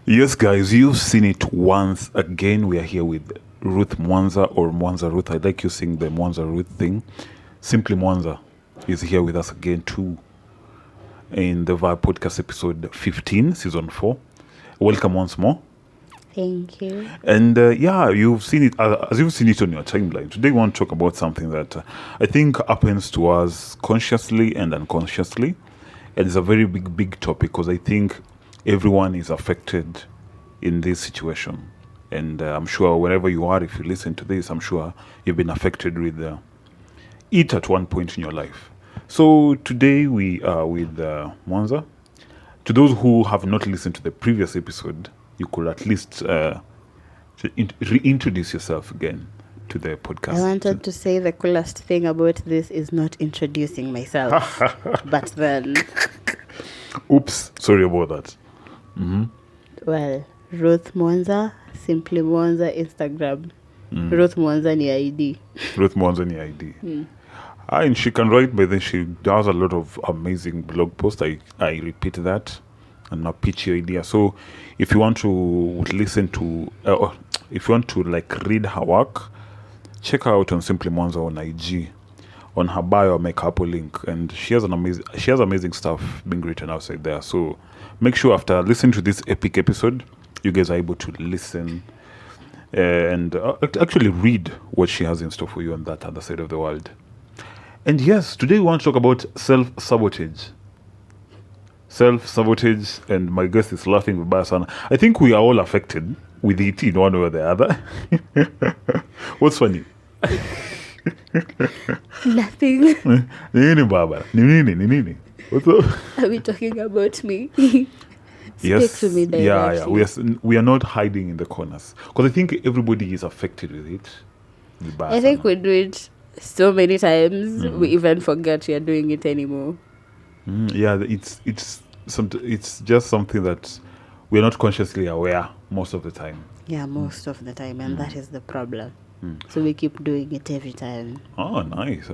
Yes, guys, you've seen it once again. We are here with Ruth Mwanza or Mwanza Ruth. I like you saying the Mwanza Ruth thing. Simply Mwanza is here with us again too in the Vibe Podcast episode 15, season 4. Welcome once more. Thank you. And you've seen it, as you've seen it on your timeline. Today we want to talk about something that I think happens to us consciously and unconsciously. And it's a very big topic because I think everyone is affected in this situation. And I'm sure wherever you are, if you listen to this, I'm sure you've been affected with it at one point in your life. So today we are with Mwanza. To those who have not listened to the previous episode, you could at least reintroduce yourself again to the podcast. I wanted to say the coolest thing about this is not introducing myself. But then... Oops, sorry about that. Mm-hmm. Well, Ruth Mwanza, Simply Mwanza, Instagram. Ruth Mwanza ni ID. Ruth Mwanza ni ID. And she can write, but then she does a lot of amazing blog posts. I repeat that and now pitch your idea. So if you want to listen to, if you want to read her work, check her out on Simply Mwanza on IG. On her bio, I'll make her a link, and she has amazing stuff being written outside there. So make sure after listening to this epic episode, you guys are able to listen and actually read what she has in store for you on that other side of the world. And yes, today we want to talk about self-sabotage. Self-sabotage, and my guest is laughing with Basana. I think we are all affected with it in one way or the other. What's funny? Nothing. Nini Barbara? Nini? What's up? Are we talking about me? Yes. Speak to me directly. Yeah. We are not hiding in the corners. Because I think everybody is affected with it. I think we do it so many times, we even forget we are doing it anymore. Yeah, it's just something that we're not consciously aware most of the time. Yeah, most of the time, and that is the problem. So we keep doing it every time. Oh, nice.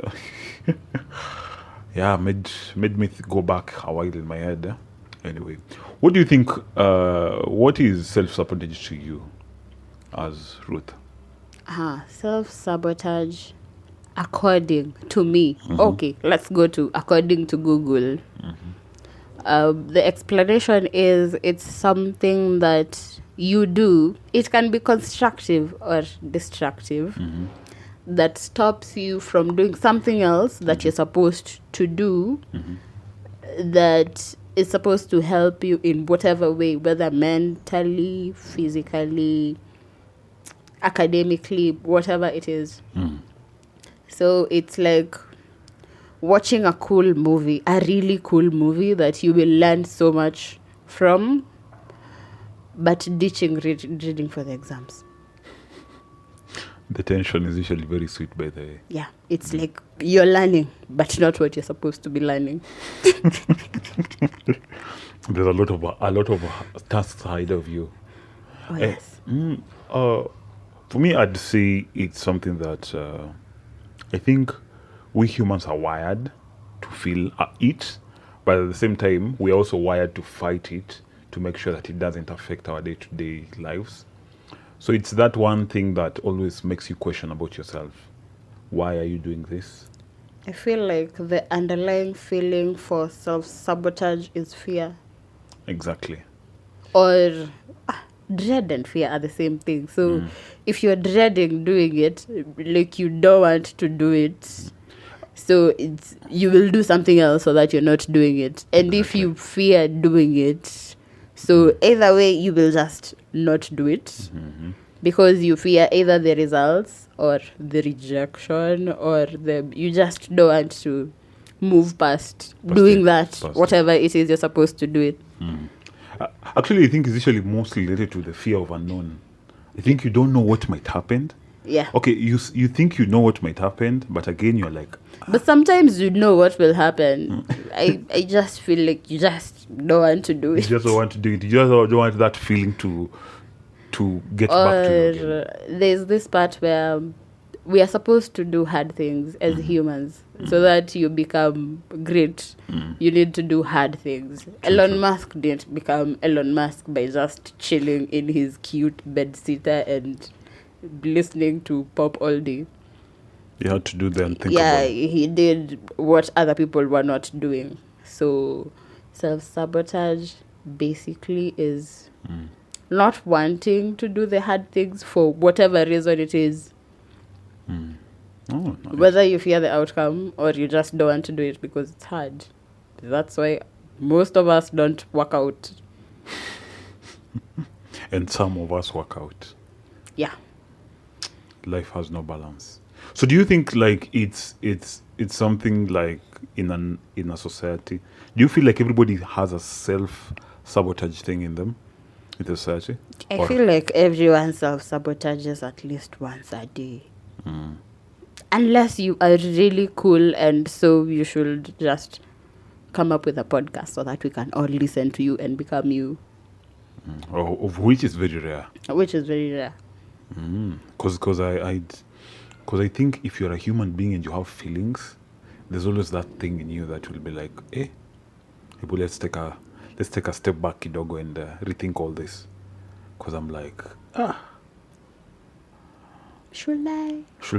Yeah, made me go back a while in my head. Anyway, what do you think, what is self-sabotage to you as Ruth? Self-sabotage, according to me. Okay, let's go to according to Google. The explanation is it's something that you do. It can be constructive or destructive. That stops you from doing something else that you're supposed to do, that is supposed to help you in whatever way, whether mentally, physically, academically, whatever it is. So it's like watching a cool movie, a really cool movie that you will learn so much from, but ditching reading for the exams. The tension is usually very sweet, by the way. Yeah, it's like you're learning, but not what you're supposed to be learning. There's a lot of tasks ahead of you. Oh, yes. For me, I'd say it's something that I think we humans are wired to feel it, but at the same time, we're also wired to fight it to make sure that it doesn't affect our day-to-day lives. So it's that one thing that always makes you question about yourself. Why are you doing this? I feel like the underlying feeling for self-sabotage is fear. Exactly. Or dread and fear are the same thing. So if you're dreading doing it, like you don't want to do it, so you will do something else so that you're not doing it. And if you fear doing it, so either way you will just not do it because you fear either the results or the rejection or you just don't want to move past doing whatever it is you're supposed to do it. Actually, I think it's usually mostly related to the fear of unknown. I think you don't know what might happen. Yeah. Okay, you think you know what might happen, but again you're like... But sometimes you know what will happen. I just feel like you just don't want to do it. You just don't want to do it. You just don't want that feeling to get back to you again. There's this part where we are supposed to do hard things as humans so that you become great. You need to do hard things. Elon Musk didn't become Elon Musk by just chilling in his cute bedsitter and listening to pop all day. You had to do the unthinkable. Yeah, he did what other people were not doing. So self-sabotage basically is not wanting to do the hard things for whatever reason it is. Oh, nice. Whether you fear the outcome or you just don't want to do it because it's hard. That's why most of us don't work out. And some of us work out. Yeah. Life has no balance. So do you think like it's something like in a society? Do you feel like everybody has a self-sabotage thing in them in the society? I feel like everyone self-sabotages at least once a day. Unless you are really cool, and so you should just come up with a podcast so that we can all listen to you and become you. Of which is very rare. Which is very rare. Because I think if you're a human being and you have feelings, there's always that thing in you that will be like, let's take a step back kidogo and rethink all this. Because I'm like, should I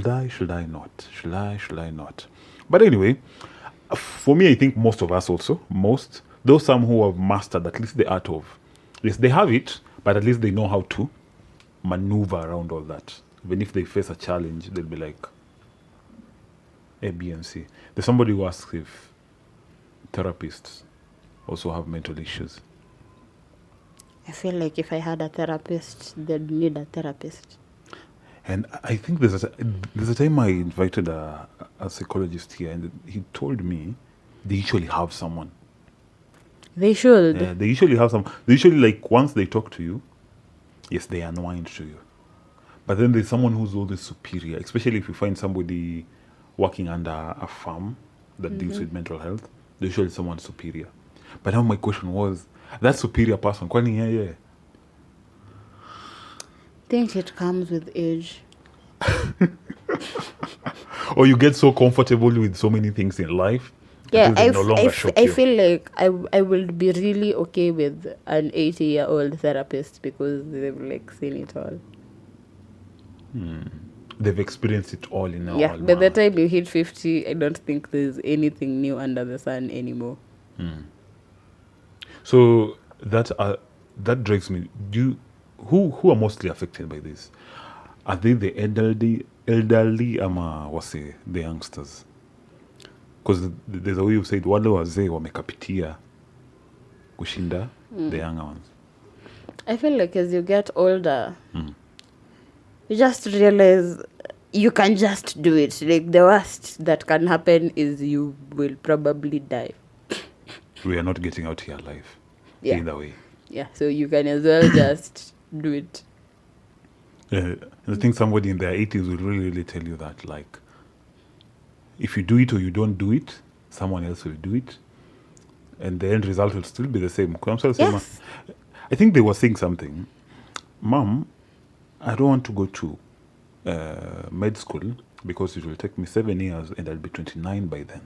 not? But anyway, for me, I think most of us also, those some who have mastered at least the art of, yes, they have it, but at least they know how to maneuver around all that. Even if they face a challenge, they'll be like, A, B, and C. There's somebody who asks if therapists also have mental issues. I feel like if I had a therapist, they'd need a therapist. And I think there's a time I invited a psychologist here, and he told me they usually have someone. They should. Yeah, they usually have some. They usually, like, once they talk to you, yes, they unwind to you. But then there's someone who's always superior, especially if you find somebody working under a firm that deals with mental health. There's usually someone superior. But now my question was, that superior person, kwani yeye? I think it comes with age. Or you get so comfortable with so many things in life. Yeah, I feel like I will be really okay with an 80-year-old therapist because they've like seen it all. They've experienced it all in our Yeah, by the time you hit 50, I don't think there's anything new under the sun anymore. So that drives me. Who are mostly affected by this? Are they the elderly ama wase the youngsters? Because there's a way you said wale wazee wamekapitia kushinda the younger ones. I feel like as you get older, you just realize you can just do it. Like the worst that can happen is you will probably die. We are not getting out here alive. Yeah. Either way. Yeah, so you can as well just do it. I think somebody in their 80s will really tell you that, like, if you do it or you don't do it, someone else will do it, and the end result will still be the same. Yes. I think they were saying something. Mom, I don't want to go to med school because it will take me 7 years and I'll be 29 by then.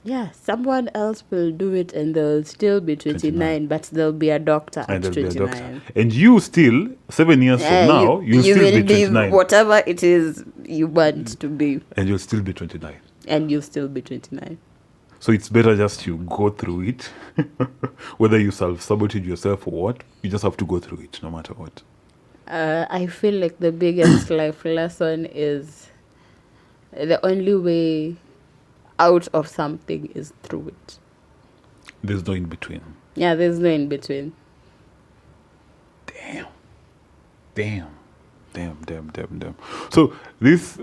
Yeah, someone else will do it and they'll still be 29, but they'll be a doctor at 29. And you still, 7 years from now, you'll still be 29. Whatever it is you want to be. And you'll still be 29. And you'll still be 29. So it's better just you go through it. Whether you self-sabotage yourself or what, you just have to go through it no matter what. I feel like the biggest life lesson is the only way out of something is through it. There's no in between. Yeah, there's no in between. Damn. So this,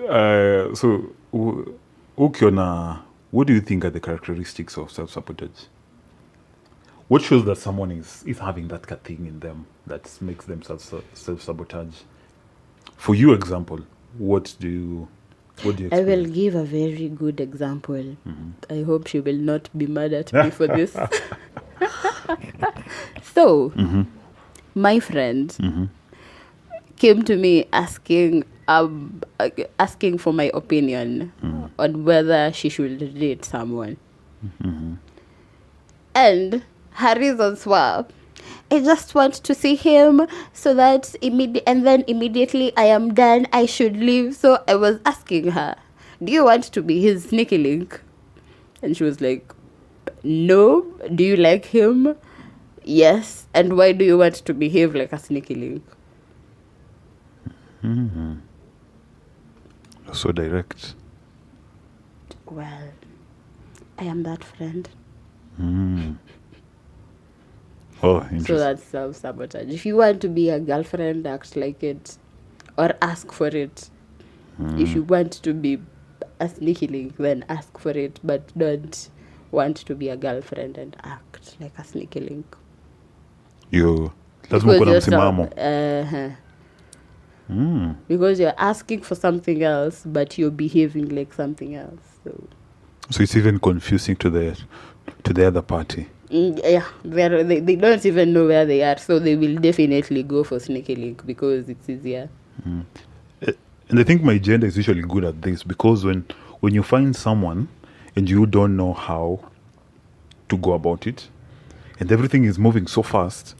Ukiona, what do you think are the characteristics of self-sabotage? What shows that someone is having that thing in them that makes them self-sabotage? For you, example, what do you experience? I will give a very good example. I hope she will not be mad at me for this. So, my friend came to me asking for my opinion on whether she should date someone. And her reasons were, I just want to see him so that immediately I am done, I should leave. So I was asking her, do you want to be his sneaky link? And she was like, no. Do you like him? Yes. And why do you want to behave like a sneaky link? So direct. Well, I am that friend. Oh, interesting. So that's self-sabotage. If you want to be a girlfriend, act like it. Or ask for it. If you want to be a sneaky link, then ask for it. But don't want to be a girlfriend and act like a sneaky link. Lazima uko na msimamo. Because you're asking for something else, but you're behaving like something else. So it's even confusing to the other party. Yeah, they don't even know where they are, so they will definitely go for sneaky link because it's easier. And I think my gender is usually good at this, because when you find someone and you don't know how to go about it, and everything is moving so fast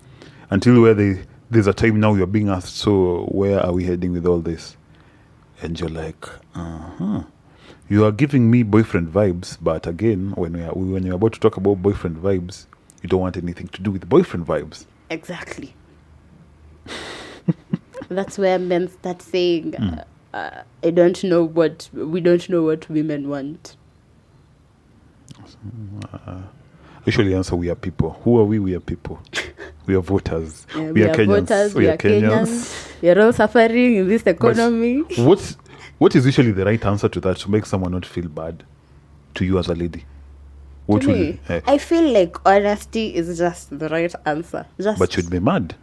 until where there's a time now you're being asked, so where are we heading with all this? And you're like, you are giving me boyfriend vibes, but again, when you're about to talk about boyfriend vibes, you don't want anything to do with boyfriend vibes. Exactly. That's where men start saying, we don't know what women want. Usually answer, we are people. Who are we? We are people. We are voters. Yeah, we are Kenyans. Voters, we are Kenyans. We are all suffering in this economy. But what is usually the right answer to that, to make someone not feel bad to you as a lady? To me, I feel like honesty is just the right answer. But you'd be mad.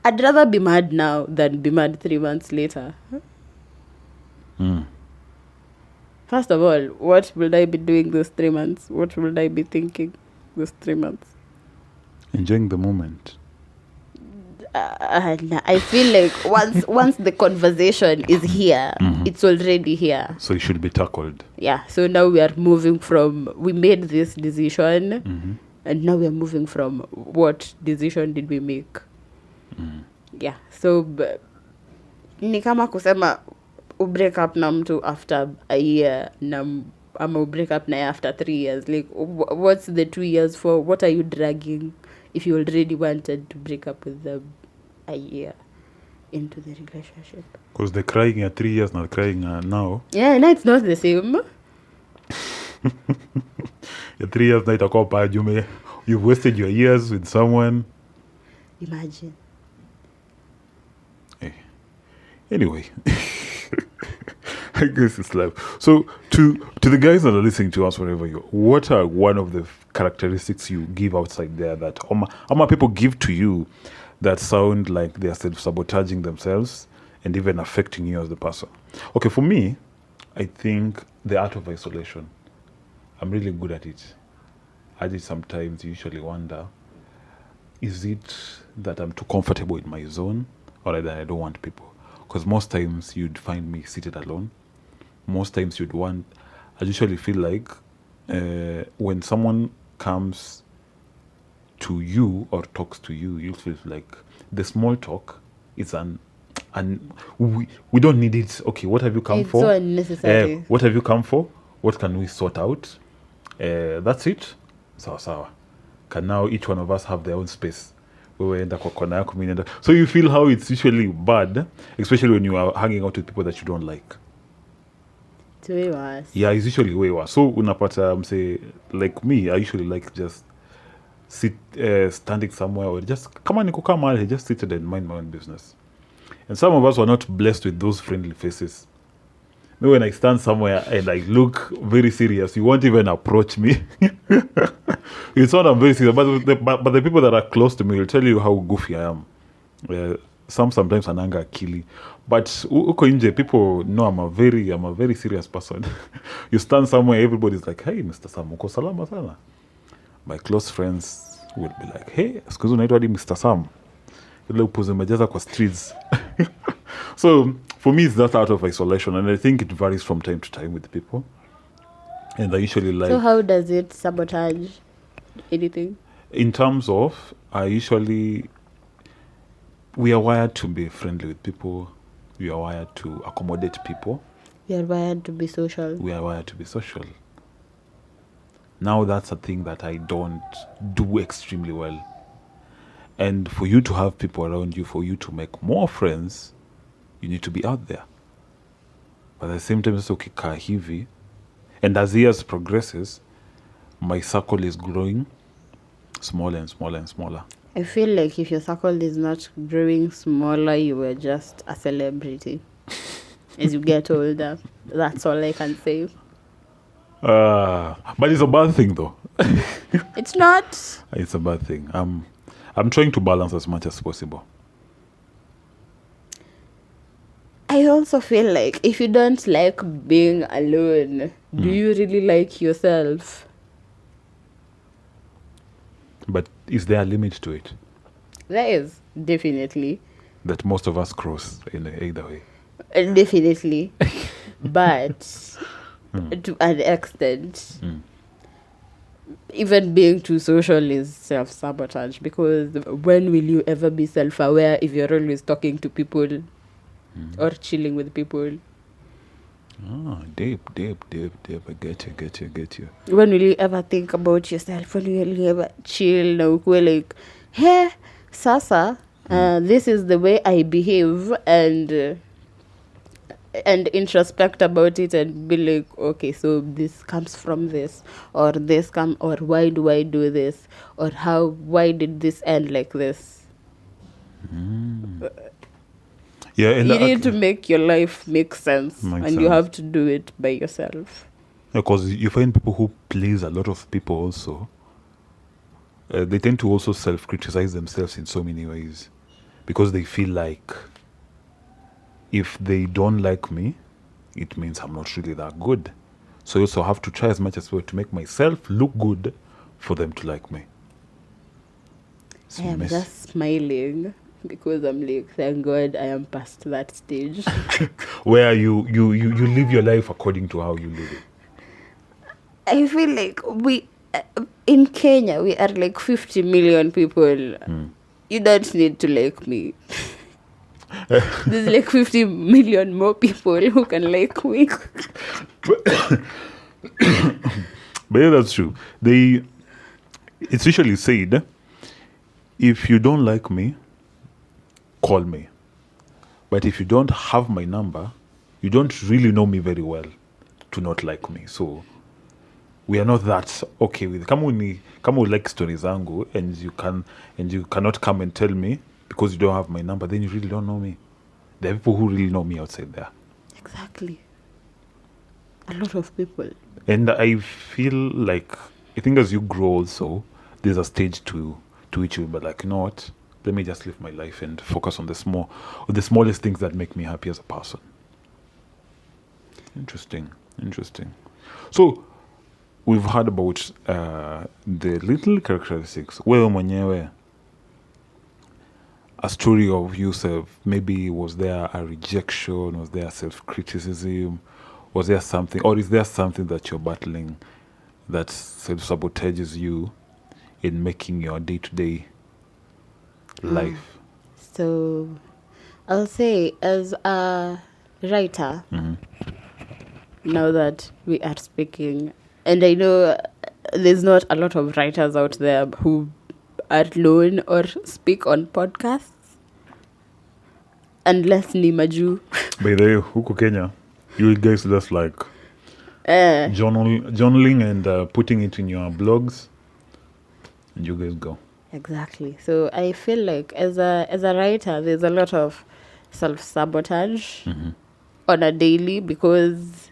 I'd rather be mad now than be mad 3 months later. First of all, what will I be doing those 3 months? What will I be thinking those 3 months? Enjoying the moment. I feel like once the conversation is here, it's already here. So it should be tackled. Yeah. So now we are moving from, we made this decision, and now we are moving from what decision did we make. Yeah. So ni kama kusema break up na mtu after a year ama break up na after 3 years. Like, what's the 2 years for? What are you dragging if you already wanted to break up with them a year into the relationship? Because they're crying at 3 years, not crying now. Yeah, no, it's not the same. 3 years na itakuwa pajume. You've wasted your years with someone. Imagine. Anyway, I guess it's life. So to the guys that are listening to us wherever you are, what are one of the characteristics you give outside there that Oma people give to you that sound like they're self-sabotaging themselves and even affecting you as the person? Okay, for me, I think the art of isolation. I'm really good at it. I just sometimes usually wonder, is it that I'm too comfortable in my zone, or that I don't want people? Because most times you'd find me seated alone. Most times I usually feel like when someone comes to you or talks to you, you feel like the small talk is we don't need it. Okay, what have you come for? It's so unnecessary. What have you come for? What can we sort out? That's it. Sawa. Can now each one of us have their own space? So you feel how it's usually bad, especially when you are hanging out with people that you don't like. It's way worse. Yeah, it's usually way worse. So unapata say like me, I usually like just standing somewhere or just just sit and mind my own business. And some of us were not blessed with those friendly faces. Maybe when I stand somewhere and I look very serious, you won't even approach me. It's not I'm very serious, but the people that are close to me will tell you how goofy I am. Sometimes ananga akili. But uko nje, people know I'm a very serious person. You stand somewhere, everybody's like, hey, Mr. Sam, uko salama sana. My close friends will be like, hey, excuse me, Mr. Sam. Ile upuzi umejaza kwa streets. So for me, it's that out of isolation, and I think it varies from time to time with people. And I usually like, So how does it sabotage anything? in terms of, we are wired to be friendly with people. We are wired to accommodate people. We are wired to be social. We are wired to be social. Now that's a thing that I don't do extremely well. And for you to have people around you, for you to make more friends, you need to be out there. But at the same time, it's okay, hivi. And as years progresses, my circle is growing smaller and smaller and smaller. I feel like if your circle is not growing smaller, you were just a celebrity. As you get older, that's all I can say. But it's a bad thing, though. It's not. It's a bad thing. I'm trying to balance as much as possible. I also feel like if you don't like being alone, do you really like yourself? But is there a limit to it There is, definitely. that most of us cross in either way? Definitely. But to an extent, even being too social is self-sabotage, because when will you ever be self-aware if you're always talking to people or chilling with people? Deep. I get you. When will you ever think about yourself? When will you ever chill? Now we're like, hey, Sasa, this is the way I behave, and introspect about it and be like, okay, so this comes from this, or or why do I do this, or why did this end like this? Yeah, and You need to make your life make sense, Makes and you sense. have to do it by yourself. because you find people who please a lot of people also. They tend to also self-criticize themselves in so many ways, because they feel like if they don't like me, it means I'm not really that good. So I also have to try as much as possible to make myself look good for them to like me. It's I am messy. just smiling because I'm like, thank God I am past that stage. Where you live your life according to how you live it. I feel like in Kenya, we are like 50 million people. You don't need to like me. There's like 50 million more people who can like me. But yeah, that's true. It's usually said, if you don't like me, call me. But if you don't have my number, you don't really know me very well to not like me. So we are not that okay with kama like stories zangu, and you cannot come and tell me because you don't have my number, then you really don't know me. There are people who really know me outside there. Exactly. A lot of people. And I feel like, I think as you grow also, there's a stage to which you'll be like, you know what, let me just live my life and focus on the smallest things that make me happy as a person. Interesting. So we've heard about the little characteristics. Wewe mwenyewe, a story of yourself. Maybe was there a rejection? Was there self-criticism? Was there something, or is there something that you're battling that self-sabotages you in making your day-to-day life? So I'll say, as a writer, now that we are speaking, and I know there's not a lot of writers out there who are known or speak on podcasts, unless ni maju. By the way, huku Kenya, you guys just like journaling and putting it in your blogs, and you guys go. Exactly. So I feel like as a writer, there's a lot of self-sabotage on a daily, because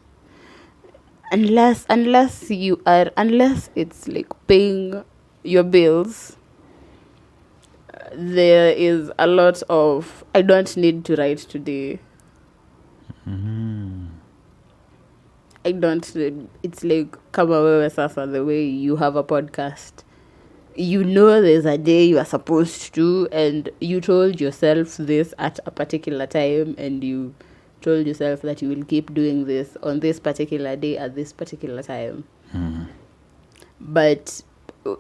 unless it's like paying your bills, there is a lot of, I don't need to write today. I don't. It's like, kama wewe sasa, the way you have a podcast, you know there's a day you are supposed to, and you told yourself this at a particular time, and you told yourself that you will keep doing this on this particular day at this particular time. But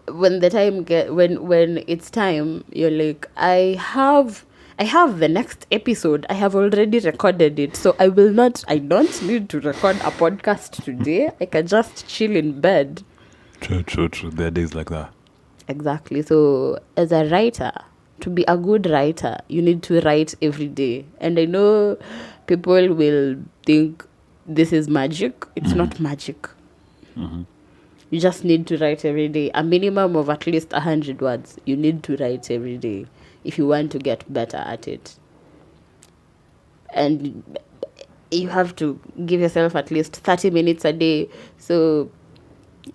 when the time when it's time, you're like, I have the next episode. I have already recorded it, so I don't need to record a podcast today. I can just chill in bed. True. There are days like that. Exactly. So as a writer, to be a good writer, you need to write every day. And I know people will think this is magic. It's not magic. You just need to write every day. A minimum of at least 100 words. You need to write every day if you want to get better at it. And you have to give yourself at least 30 minutes a day. So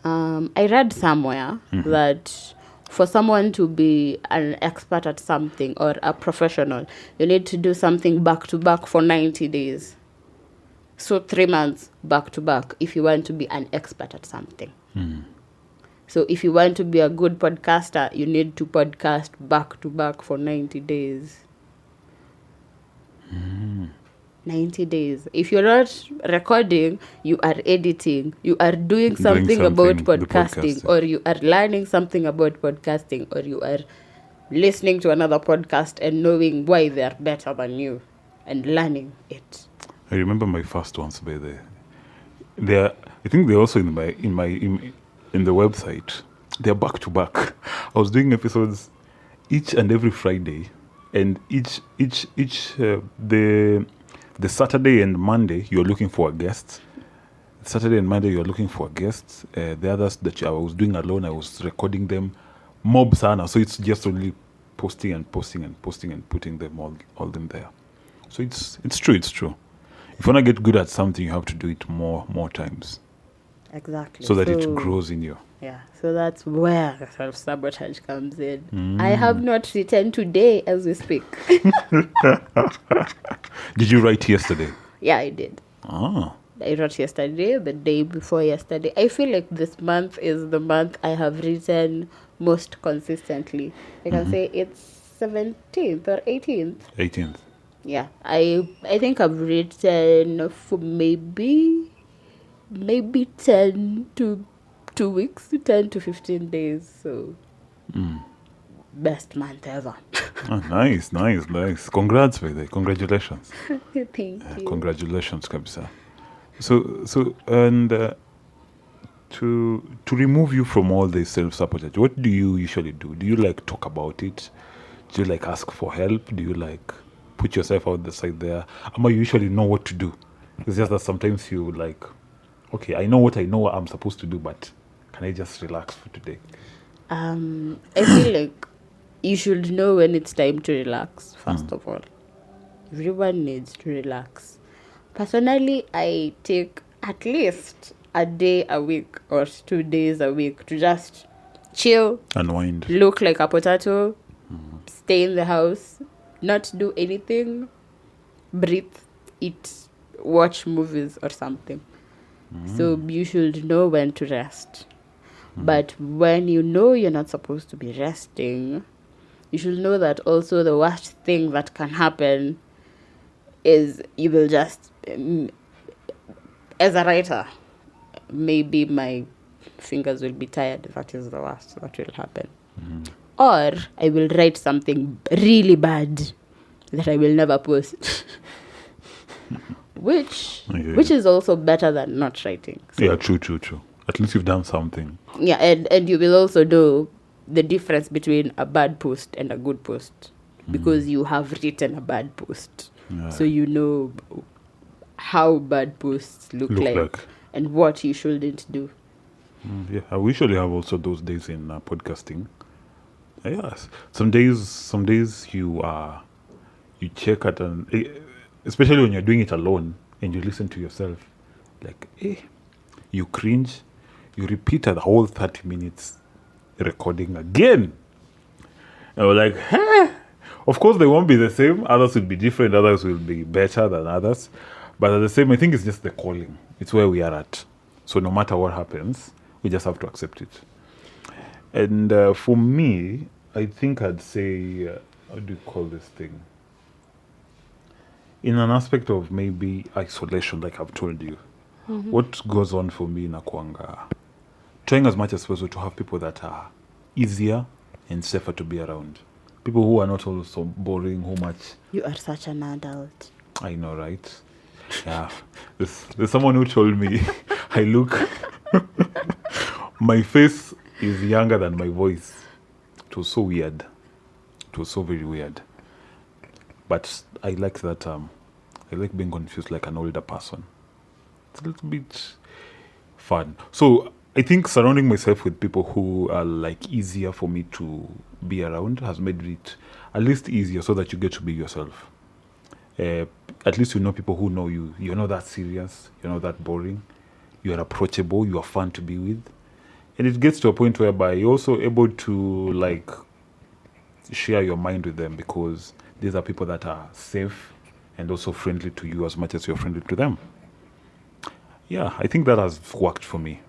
I read somewhere that for someone to be an expert at something or a professional, you need to do something back to back for 90 days. So 3 months back to back if you want to be an expert at something. So if you want to be a good podcaster, you need to podcast back to back for 90 days. 90 days. If you're not recording, you are editing. You are doing something about podcasting, or you are learning something about podcasting, or you are listening to another podcast and knowing why they are better than you and learning it. I remember my first ones by I think they're also in the website. They're back to back. I was doing episodes each and every Friday, and the Saturday and Monday, you're looking for a guest. Saturday and Monday, you're looking for a guest. The others that I was doing alone, I was recording them. Mob sana. So it's just only posting and putting them all them there. So it's true. If you want to get good at something, you have to do it more times. Exactly. So that it grows in you. Yeah. So that's where self-sabotage comes in. I have not written today as we speak. Did you write yesterday? Yeah, I did. Ah. I wrote yesterday, the day before yesterday. I feel like this month is the month I have written most consistently. I can say it's 17th or 18th. 18th. Yeah. I think I've written for maybe 10 to 2 weeks, 10 to 15 days. So best month ever. Oh, nice. Congrats, Vede. Congratulations. Thank you. Congratulations, Kabisa. So and to remove you from all this self-sabotage, what do you usually do? Do you like talk about it? Do you like ask for help? Do you like put yourself out the side there? Ama you usually know what to do? It's just that sometimes you like, okay, I know what I'm supposed to do, but can I just relax for today? I feel like you should know when it's time to relax, first of all. Everyone needs to relax. Personally, I take at least a day a week or 2 days a week to just chill, Unwind, look like a potato, stay in the house, not do anything, breathe, eat, watch movies or something. So you should know when to rest. But when you know you're not supposed to be resting, you should know that also the worst thing that can happen is you will just, as a writer, maybe my fingers will be tired. That is the worst that will happen. Or I will write something really bad that I will never post. Which is also better than not writing. So, yeah, true. At least you've done something. Yeah, and you will also know the difference between a bad post and a good post because you have written a bad post. Yeah. So you know how bad posts look like and what you shouldn't do. Yeah, I usually have also those days in podcasting. Yes, some days you check at especially when you're doing it alone and you listen to yourself, like, you cringe, you repeat the whole 30 minutes recording again. And we're like, of course they won't be the same. Others will be different. Others will be better than others. But at the same, I think it's just the calling. It's where we are at. So no matter what happens, we just have to accept it. And for me, I think I'd say, how do you call this thing? In an aspect of maybe isolation, like I've told you, what goes on for me in Akwanga, trying as much as possible to have people that are easier and safer to be around. People who are not also boring, who much. You are such an adult. I know, right? Yeah. There's someone who told me I look, my face is younger than my voice. It was so weird. It was so very weird. But I like that, I like being confused like an older person. It's a little bit fun. So I think surrounding myself with people who are like easier for me to be around has made it at least easier so that you get to be yourself. At least you know people who know you. You're not that serious. You're not that boring. You are approachable. You are fun to be with. And it gets to a point whereby you're also able to like share your mind with them because these are people that are safe and also friendly to you as much as you're friendly to them. Yeah, I think that has worked for me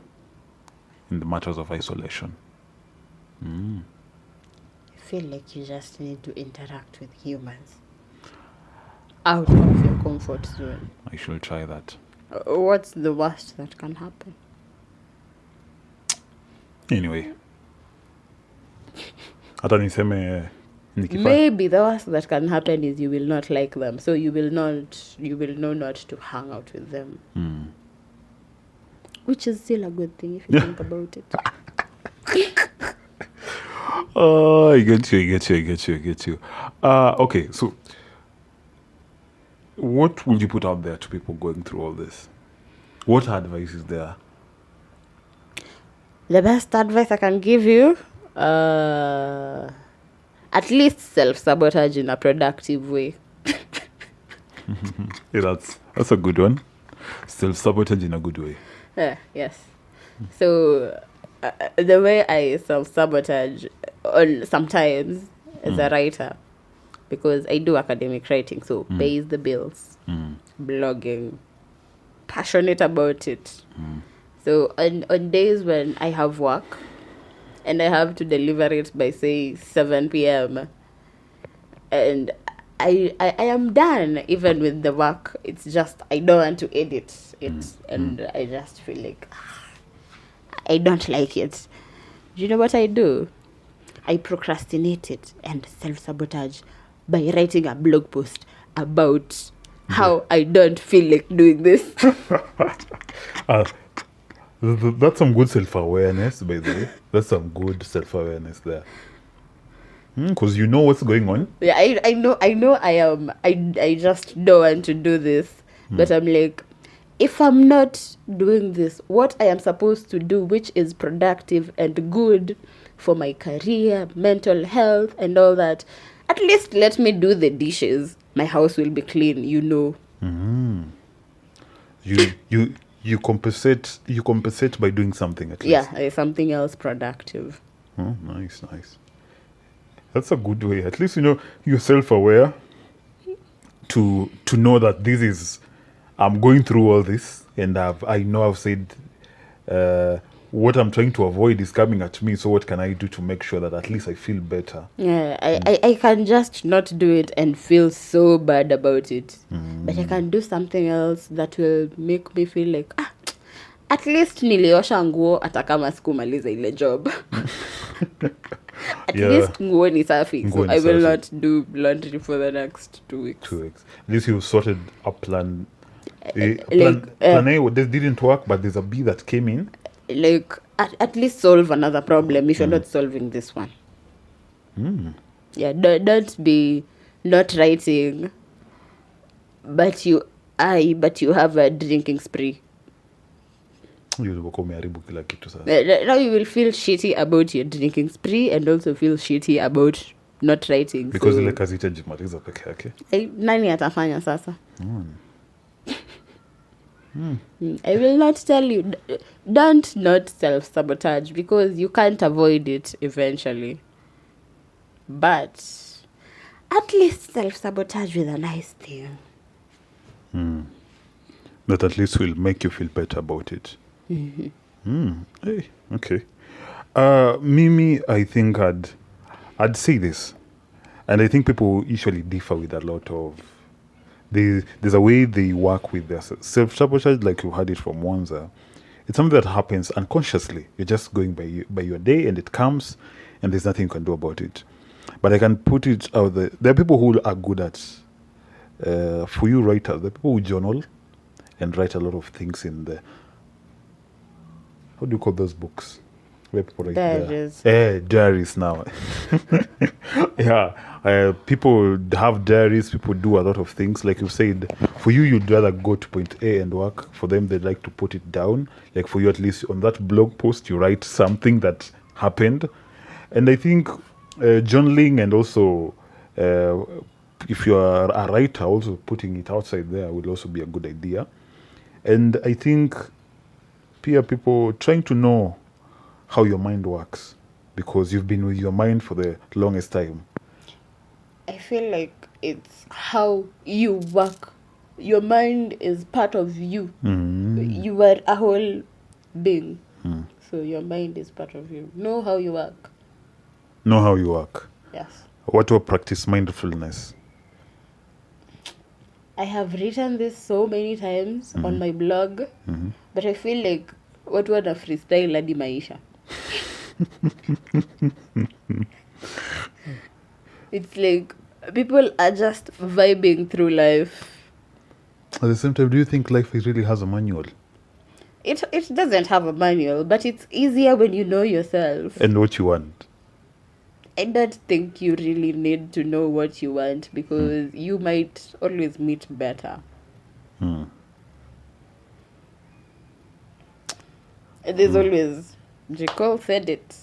in the matters of isolation. I feel like you just need to interact with humans out of your comfort zone. I should try that. What's the worst that can happen? Anyway. Hata niseme nikifanya. Maybe the worst that can happen is you will not like them, so you will know not to hang out with them. Which is still a good thing if you think about it. Oh, I get you. Okay, so what would you put out there to people going through all this? What advice is there? The best advice I can give you, at least self-sabotage in a productive way. Yeah, that's a good one. Self-sabotage in a good way. Yes. So the way I self-sabotage sometimes as a writer, because I do academic writing, so pays the bills, blogging, passionate about it. So on days when I have work and I have to deliver it by say 7 p.m. and I am done even with the work. It's just I don't want to edit it and I just feel like I don't like it. Do you know what I do? I procrastinate it and self-sabotage by writing a blog post about how I don't feel like doing this. That's some good self-awareness, by the way. That's some good self-awareness there. Because you know what's going on. Yeah, I know I just don't want to do this. But I'm like, if I'm not doing this, what I am supposed to do, which is productive and good for my career, mental health, and all that, at least let me do the dishes. My house will be clean, you know. You compensate by doing something at least. Yeah, something else productive. Oh, nice. That's a good way. At least you know you're self-aware to know that this is I'm going through all this and I know I've said what I'm trying to avoid is coming at me, so what can I do to make sure that at least I feel better? Yeah, I can just not do it and feel so bad about it. But I can do something else that will make me feel like, at least niliosha nguo hata kama sikumaliza ile job. At least nguo ni safi. So I will not do laundry for the next 2 weeks. 2 weeks. At least you sorted a plan. Plan A didn't work, but there's a B that came in. Like, at least solve another problem if you're not solving this one. Yeah, don't be not writing, but you have a drinking spree. Now you will feel shitty about your drinking spree and also feel shitty about not writing. Because ile kazi itajimaliza peke yake. Nani atafanya sasa? I will not tell you. Don't not self-sabotage because you can't avoid it eventually. But at least self-sabotage with a nice thing. That at least will make you feel better about it. Hey, okay. Mimi, I think I'd say this, and I think people usually differ with a lot of. There's a way they work with their self-sabotage, like you had it from Mwanza. It's something that happens unconsciously. You're just going by your day, and it comes, and there's nothing you can do about it. But I can put it out there. There are people who are good at, for you writers, there are people who journal and write a lot of things in the, how do you call those books? Where people write Diaries. diaries now. Yeah, people have diaries. People do a lot of things. Like you said, for you, you'd rather go to point A and work. For them, they'd like to put it down. Like for you, at least on that blog post, you write something that happened. And I think journaling and also, if you are a writer, also putting it outside there will also be a good idea. And I think people trying to know how your mind works, because you've been with your mind for the longest time. I feel like it's how you work. Your mind is part of you. You are a whole being. So your mind is part of you. Know how you work. Know how you work. Yes. What will practice mindfulness? I have written this so many times on my blog, but I feel like what would a freestyle hadi maisha. It's like people are just vibing through life. At the same time, do you think life really has a manual? It doesn't have a manual, but it's easier when you know yourself. And what you want? I don't think you really need to know what you want, because you might always meet better. There's always, J. Cole said it.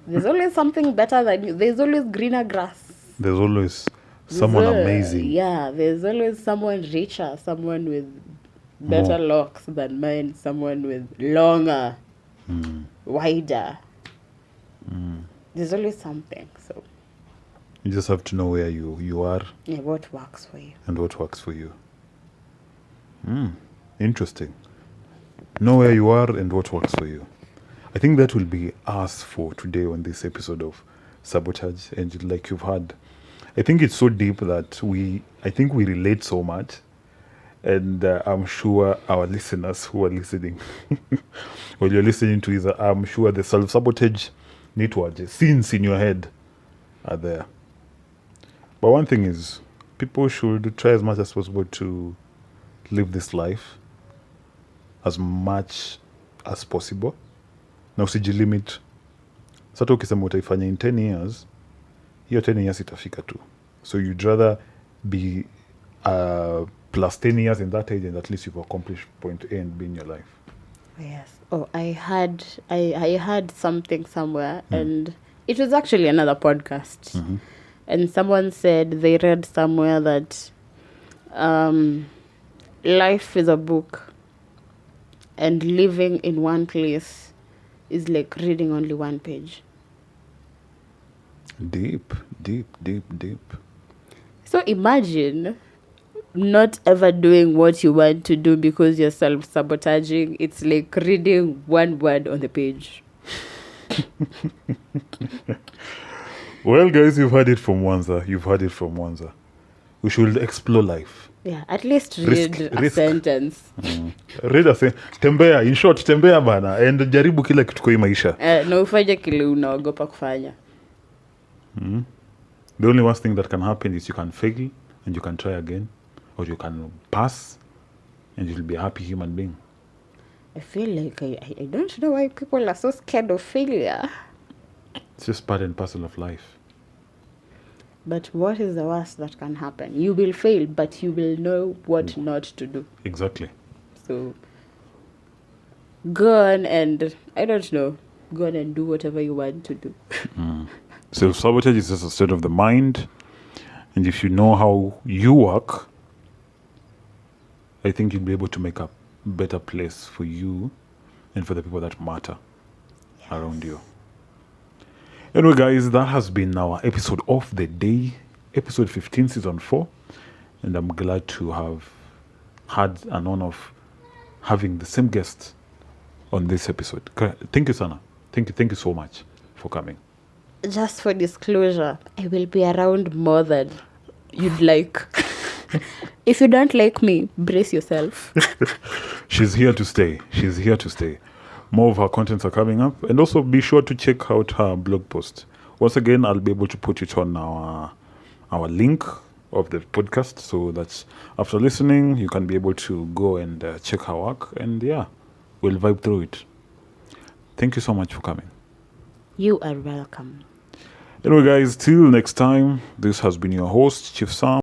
There's always something better than you. There's always greener grass. There's always someone amazing. Yeah, there's always someone richer, someone with better locks than mine, someone with longer, wider. There's always something. So You just have to know where you are. Yeah, what works for you. And what works for you. Interesting. Know where you are and what works for you. I think that will be us for today on this episode of Sabotage. And like you've heard, I think it's so deep that I think we relate so much. And I'm sure our listeners who are listening, what you're listening to is, I'm sure the self-sabotage network scenes in your head are there. But one thing is, people should try as much as possible to live this life as much as possible. Na usijilimit. Sasa ukisema utaifanya in 10 years, hiyo 10 years itafika tu. So you'd rather be plus 10 years in that age, and at least you've accomplished point A and B in your life. Yes. Oh, I heard something somewhere, and it was actually another podcast. And someone said they read somewhere that life is a book, and living in one place is like reading only one page. Deep, deep, deep, deep. So imagine not ever doing what you want to do because you're self-sabotaging. It's like reading one word on the page. Well, guys, you've heard it from Mwanza. We should explore life. Yeah, at least read a sentence. Read a sentence. Tembea, in short, tembea bana. And jaribu kila kitu kwa hii maisha. Na ufanye kile unaogopa kufanya. The only worst thing that can happen is you can fail and you can try again. Or you can pass and you'll be a happy human being. I feel like I don't know why people are so scared of failure. It's just part and parcel of life. But what is the worst that can happen? You will fail, but you will know what not to do. Exactly. So go on and, I don't know, go on and do whatever you want to do. Self-sabotage is just a state of the mind. And if you know how you work, I think you'll be able to make a better place for you and for the people that matter around you. Anyway, guys, that has been our episode of the day, episode 15, season 4. And I'm glad to have had an honor of having the same guest on this episode. Thank you, Sana. Thank you so much for coming. Just for disclosure, I will be around more than you'd like. If you don't like me, brace yourself. She's here to stay. She's here to stay. More of her contents are coming up. And also be sure to check out her blog post. Once again, I'll be able to put it on our link of the podcast. So that after listening, you can be able to go and check her work. And yeah, we'll vibe through it. Thank you so much for coming. You are welcome. Anyway, guys, till next time, this has been your host, Chief Sam.